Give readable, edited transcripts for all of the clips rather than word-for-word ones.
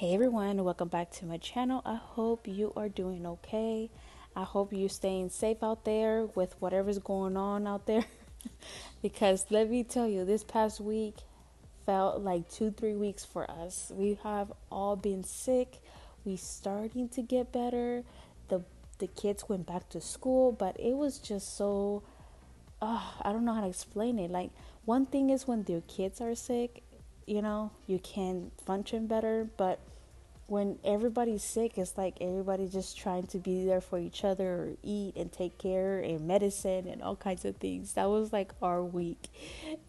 Hey everyone, welcome back to my channel. I hope you are doing okay. I hope you're staying safe out there with whatever's going on out there. Because let me tell you, this past week felt like 2, 3 weeks for us. We have all been sick. We starting to get better. The the kids went back to school, but it was just so I don't know how to explain it. Like, one thing is when their kids are sick, you can function better, but when everybody's sick, it's like everybody's just trying to be there for each other or eat and take care and medicine and all kinds of things. That was like our week.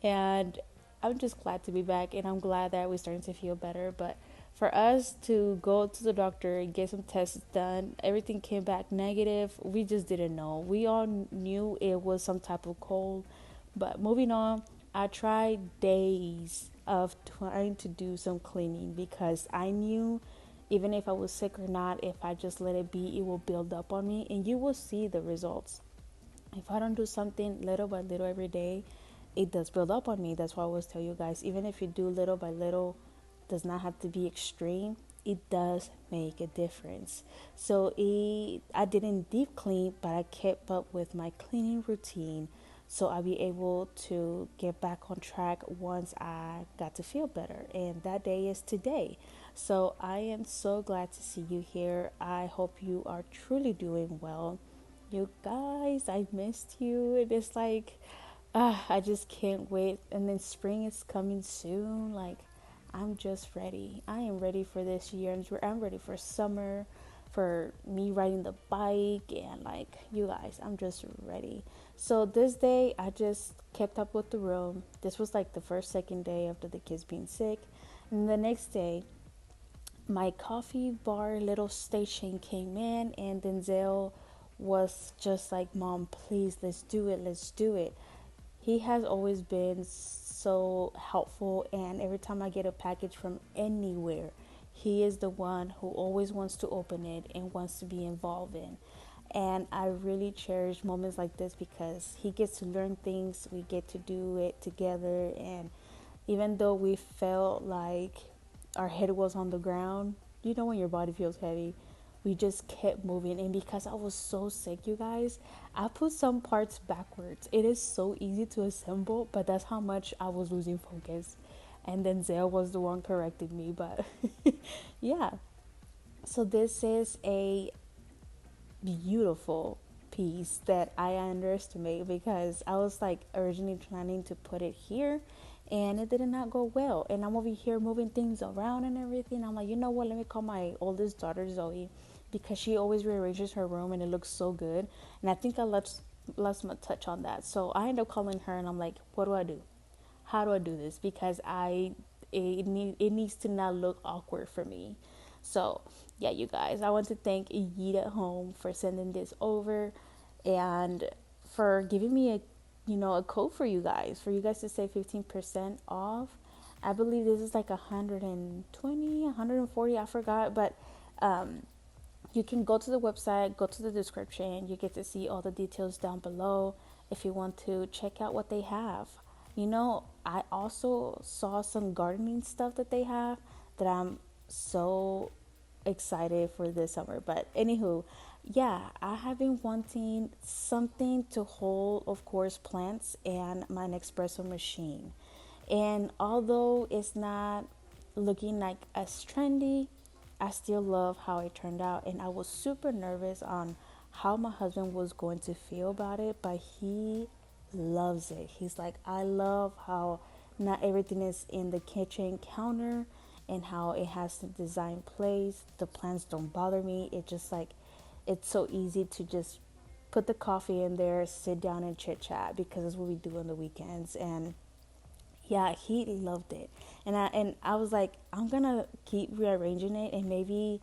And I'm just glad to be back, and I'm glad that we're starting to feel better. But for us to go to the doctor and get some tests done, everything came back negative. We just didn't know. We all knew it was some type of cold. But moving on, I tried days of trying to do some cleaning because I knew even if I was sick or not, if I just let it be, it will build up on me and you will see the results. If I don't do something little by little every day, it does build up on me. That's why I always tell you guys, even if you do little by little, does not have to be extreme. It does make a difference. So I didn't deep clean, but I kept up with my cleaning routine, so I'll be able to get back on track once I got to feel better. And that day is today. So I am so glad to see you here. I hope you are truly doing well. You guys, I missed you. It is like, I just can't wait. And then spring is coming soon. Like, I'm just ready. I am ready for this year. I'm ready for summer, for me riding the bike, and like, you guys, I'm just ready. So this day, I just kept up with the room. This was like the first, second day after the kids being sick. And the next day, my coffee bar little station came in, and Denzel was just like, Mom, please, let's do it, let's do it. He has always been so helpful, and every time I get a package from anywhere, he is the one who always wants to open it and wants to be involved in. And I really cherish moments like this because he gets to learn things, we get to do it together, and even though we felt like our head was on the ground, when your body feels heavy, we just kept moving. And because I was so sick, you guys, I put some parts backwards. It is so easy to assemble, but that's how much I was losing focus. And then Zale was the one correcting me. But yeah, so this is a beautiful piece that I underestimate because I was like originally planning to put it here, and it did not go well. And I'm over here moving things around and everything. I'm like, you know what? Let me call my oldest daughter, Zoe, because she always rearranges her room and it looks so good. And I think I left my touch on that. So I end up calling her and I'm like, what do I do? How do I do this? Because it needs to not look awkward for me. So yeah, you guys, I want to thank Yeet at Home for sending this over and for giving me a code for you guys to save 15% off. I believe this is like 120, 140, I forgot, but you can go to the website, go to the description. You get to see all the details down below if you want to check out what they have. I also saw some gardening stuff that they have that I'm so excited for this summer. But anywho, yeah, I have been wanting something to hold, of course, plants and my Nespresso machine. And although it's not looking like as trendy, I still love how it turned out. And I was super nervous on how my husband was going to feel about it, but he loves it. He's like, I love how not everything is in the kitchen counter and how it has the design place. The plants don't bother me. It just like, it's so easy to just put the coffee in there, sit down and chit chat because that's what we do on the weekends. And yeah, he loved it. And I was like, I'm gonna keep rearranging it and maybe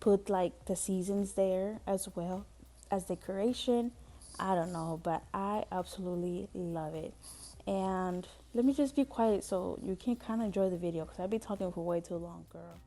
put like the seasons there as well as decoration. I don't know, but I absolutely love it. And let me just be quiet so you can kind of enjoy the video because I've been talking for way too long, girl.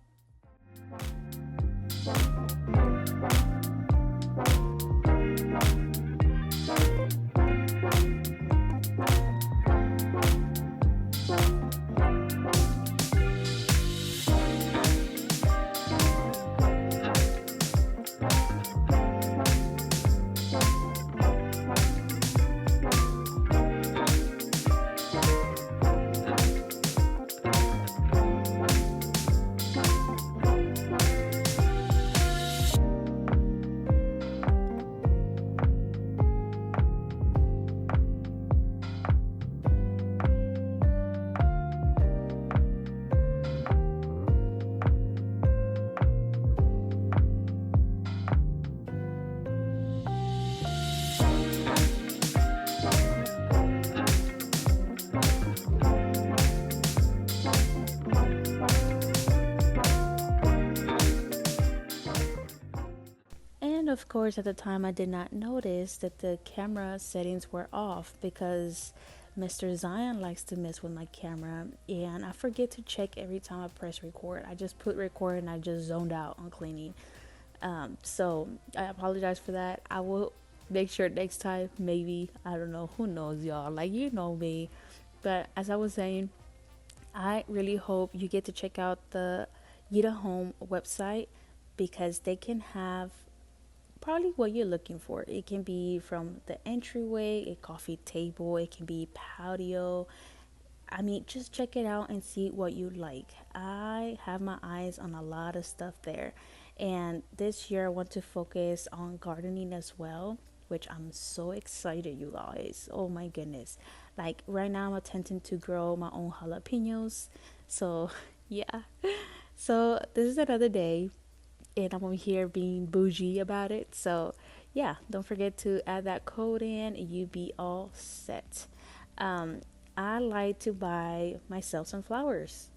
of course, at the time, I did not notice that the camera settings were off because Mr. Zion likes to mess with my camera, and I forget to check every time I press record. I just put record and I just zoned out on cleaning. So I apologize for that. I will make sure next time, maybe, I don't know, who knows, y'all. Like, you know me. But as I was saying, I really hope you get to check out the Yita Home website because they can have probably what you're looking for. It can be from the entryway, a coffee table, it can be patio. I mean, just check it out and see what you like. I have my eyes on a lot of stuff there. And this year I want to focus on gardening as well, which I'm so excited, you guys. Oh my goodness. Like right now I'm attempting to grow my own jalapenos. So, yeah. So, this is another day and I'm over here being bougie about it. So, yeah, don't forget to add that code in and you be all set. Um, I like to buy myself some flowers.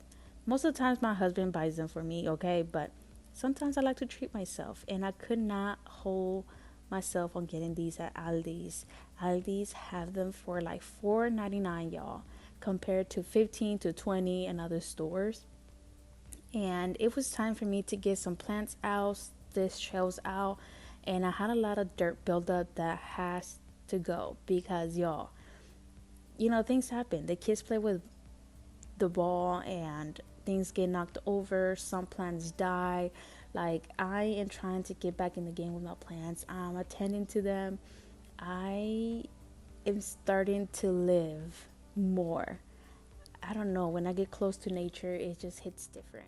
Most of the times, my husband buys them for me, okay? But sometimes I like to treat myself, and I could not hold myself on getting these at Aldi's. Aldi's have them for like $4.99, y'all, compared to 15 to 20 in other stores. And it was time for me to get some plants out, this shelves out, and I had a lot of dirt buildup that has to go because y'all, things happen. The kids play with the ball and things get knocked over. Some plants die. Like, I am trying to get back in the game with my plants. I'm attending to them. I am starting to live more. I don't know. When I get close to nature, it just hits different.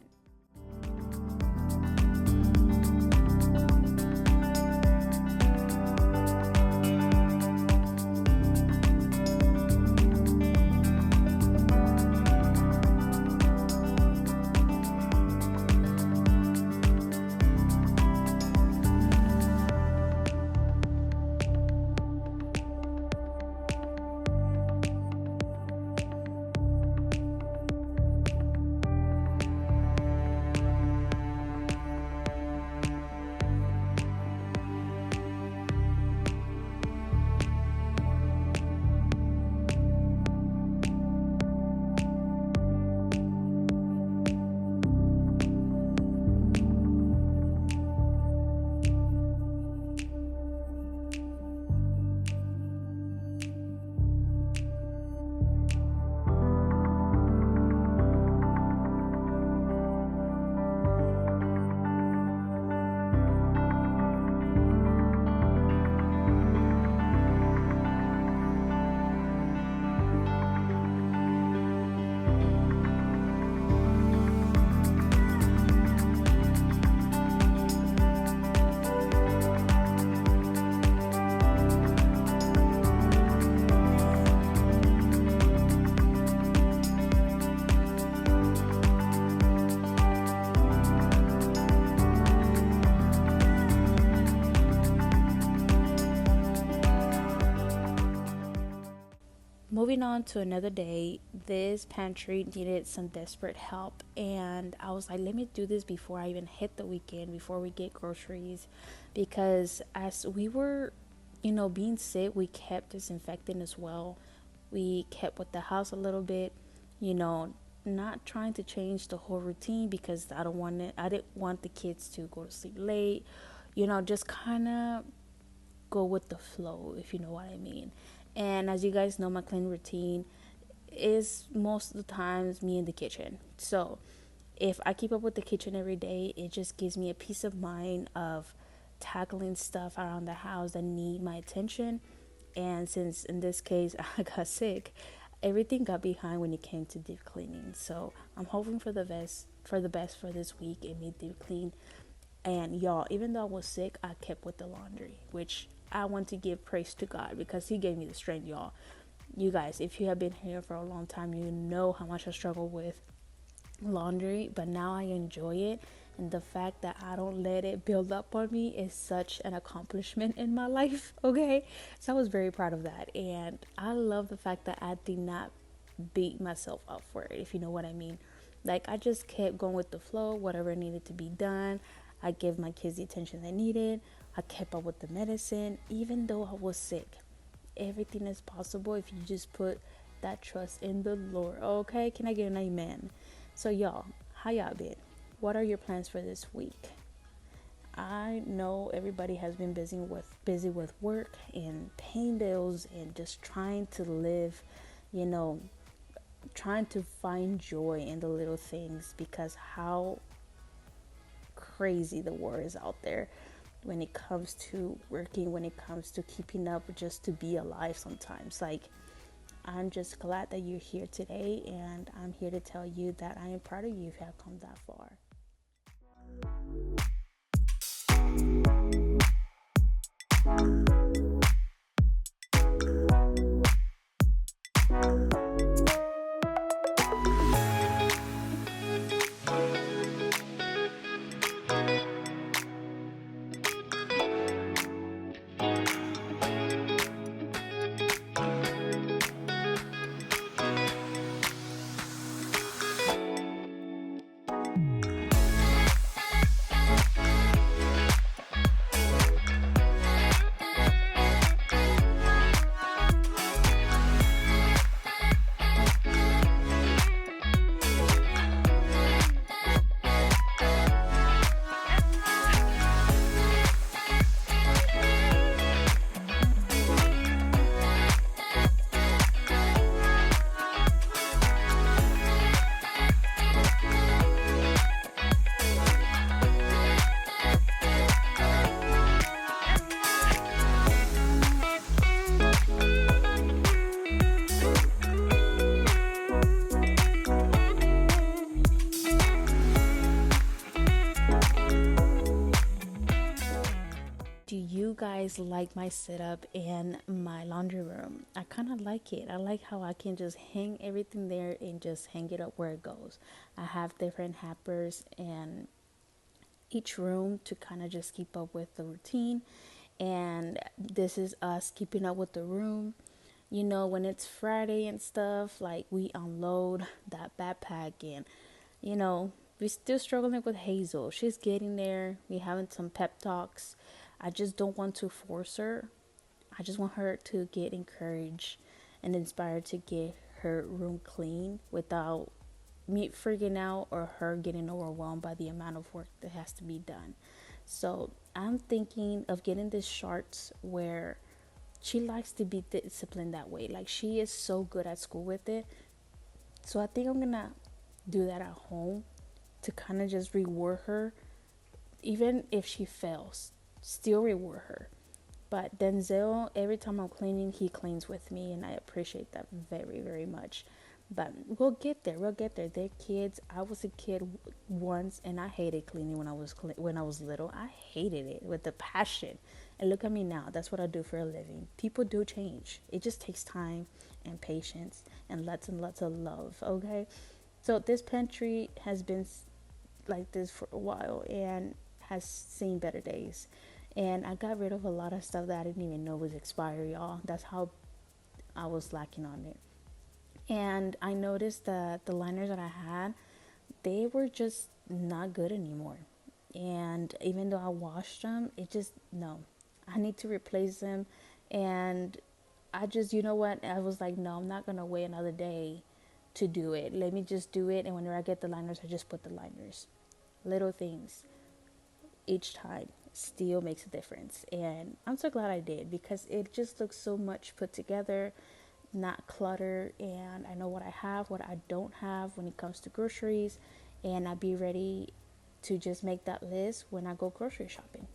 Moving on to another day, this pantry needed some desperate help, and I was like, let me do this before I even hit the weekend, before we get groceries, because as we were, being sick, we kept disinfecting as well. We kept with the house a little bit, you know, not trying to change the whole routine because I didn't want the kids to go to sleep late, just kind of go with the flow, if you know what I mean. And as you guys know, my clean routine is most of the times me in the kitchen. So if I keep up with the kitchen every day, it just gives me a peace of mind of tackling stuff around the house that need my attention. And since in this case I got sick, everything got behind when it came to deep cleaning. So I'm hoping for the best for this week and me deep clean. And y'all, even though I was sick, I kept with the laundry, which I want to give praise to God because He gave me the strength, y'all. You guys, if you have been here for a long time, you know how much I struggle with laundry, but now I enjoy it. And the fact that I don't let it build up on me is such an accomplishment in my life, okay? So I was very proud of that. And I love the fact that I did not beat myself up for it, if you know what I mean. Like, I just kept going with the flow, whatever needed to be done. I gave my kids the attention they needed. I kept up with the medicine, even though I was sick. Everything is possible if you just put that trust in the Lord. Okay, can I get an amen? So y'all, how y'all been? What are your plans for this week? I know everybody has been busy with work and paying bills and just trying to live, you know, trying to find joy in the little things, because how crazy the world is out there when it comes to working, when it comes to keeping up just to be alive sometimes. Like, I'm just glad that you're here today, and I'm here to tell you that I am proud of you if you have come that far. Do you guys like my setup in my laundry room? I kind of like it. I like how I can just hang everything there and just hang it up where it goes. I have different hampers in each room to kind of just keep up with the routine. And this is us keeping up with the room. You know, when it's Friday and stuff, like we unload that backpack, and you know, we're still struggling with Hazel. She's getting there. We having some pep talks. I just don't want to force her. I just want her to get encouraged and inspired to get her room clean without me freaking out or her getting overwhelmed by the amount of work that has to be done. So I'm thinking of getting this charts where she likes to be disciplined that way. Like, she is so good at school with it. So I think I'm gonna do that at home to kind of just reward her, even if she fails, still reward her. But Denzel, every time I'm cleaning, he cleans with me, and I appreciate that very, very much. But we'll get there. We'll get there. They're kids. I was a kid once, and I hated cleaning when I was little. I hated it with a passion. And look at me now. That's what I do for a living. People do change. It just takes time and patience and lots of love. Okay. So this pantry has been like this for a while and has seen better days. And I got rid of a lot of stuff that I didn't even know was expired, y'all. That's how I was lacking on it. And I noticed that the liners that I had, they were just not good anymore. And even though I washed them, it just, no, I need to replace them. And I just, you know what? I was like, no, I'm not going to wait another day to do it. Let me just do it. And whenever I get the liners, I just put the liners. Little things each time still makes a difference. And I'm so glad I did, because it just looks so much put together, not cluttered. And I know what I have, what I don't have when it comes to groceries. And I'll be ready to just make that list when I go grocery shopping.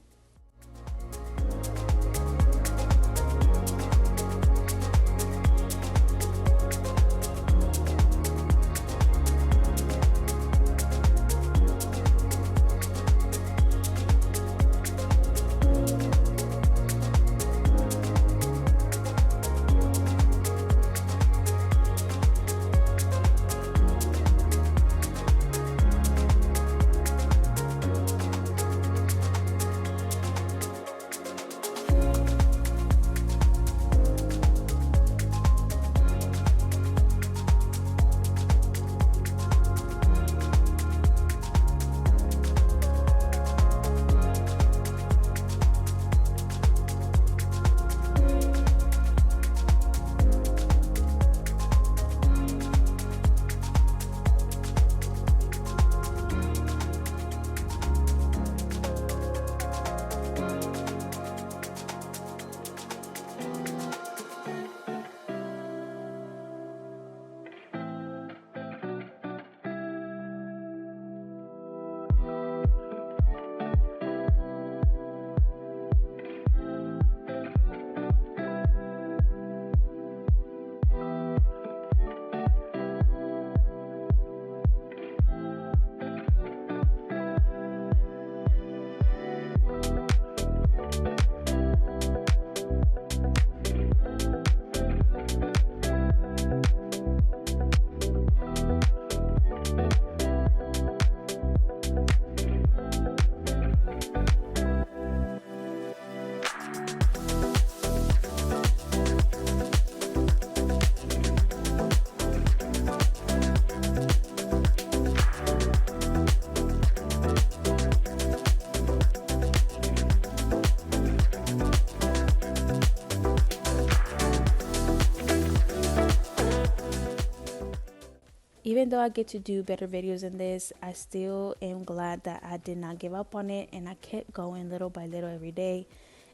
even though I get to do better videos than this, I still am glad that I did not give up on it and I kept going little by little every day.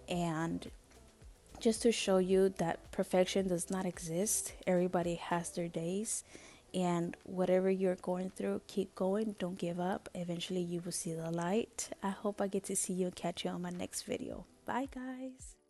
And just to show you that perfection does not exist, everybody has their days. And whatever you're going through, keep going, don't give up. Eventually, you will see the light. I hope I get to see you and catch you on my next video. Bye, guys.